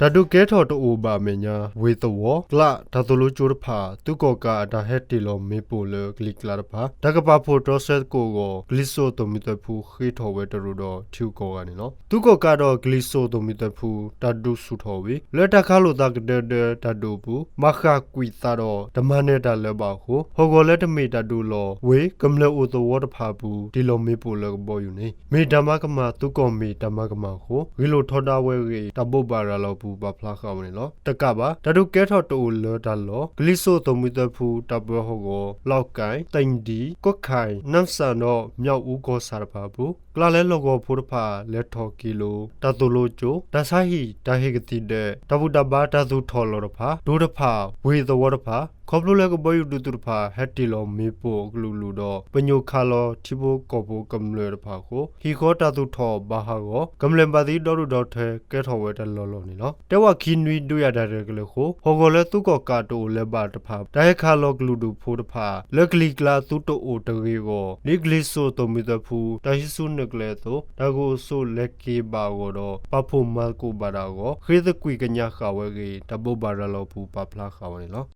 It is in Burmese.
ဒါတုကဲထော်တူဘာမညာဝေသောကလာဒါတလူချိုဖာသူကောကာဒါဟက်တီလောမေပိုလကလီကလာဖာဒါကပါဖိုတိုဆက်ကိုဂလီဆိုတိုမီတဖူခေထော်ဝဲတရူတော့ထူကောကနေနော်သူကောကတော့ဂလီဆိုတိုမီတဖူဒါဒုဆုထော်ဝေလက်တခါလိုတာကတဲ့ဒါဒုဘူးမခကွီတာတော့ဓမနေတာလဲပါကိုဟောကောလက်တမီဒါဒုလောဝေကမလအိုတိုဝတ်ဖာဘူးဒီလောမေပိုလကဘောယူနေမေဓမ္မကမသူကောမေဓမ္မကမကိုဂီလိုထော်တာဝဲရီတပုတ်ပါရလောဘူးဘာဖလာခမနေလောတကပါဒါဒုကဲထော်တူလောဒါလောဂလီဆိုတိုမီတဖူတဘဟောကိုလောက်ကိုင်တိန်ဒီကွက်ခိုင်နမ်ဆန်တော့မြောက်ဦးကောစားပါဘူးကလာလဲလောကောဖိုးတဖာလက်ထော်ကီလိုတတူလိုချိုဒါဆိုင်ဟီဒါဟေကတိတဲ့တဘူတဘာတသူထော်လောတဖာဒိုတဖာဝေသဝတဖာခေါပလိုလဲကဘယူဒူတူတဖာဟက်တီလောမေပိုဂလူလူတော့ပညိုခါလောတီဘိုကောဘိုကမ်လဲတဖာကိုဟီခေါတသူထော်ဘာဟာကိုကမ်လမ်ပါတီဒေါ်ရူဒေါ်ထဲကဲထော်ဝဲတလောလောနေနော်တဲဝခီနွီဒူရတဲ့ကလေးကိုဟောကောလဲသူကောကာတိုလဲပါတဖာဒါဟက်ခါလောဂလူဒူဖိုးတဖာလက်ကလီကလာသူတိုအိုတရေကိုနိဂလီဆိုတိုမီတဖူတာရှိဆုနကလဲတော့ဒါကိုဆိုလက်ကီဘာကိုတော့ပဖိုမာကိုဘာဒါကိုခေသကွီကညာခါဝဲကြီးတပုတ်ဘာရလောဖူပပလာခါဝဲနော်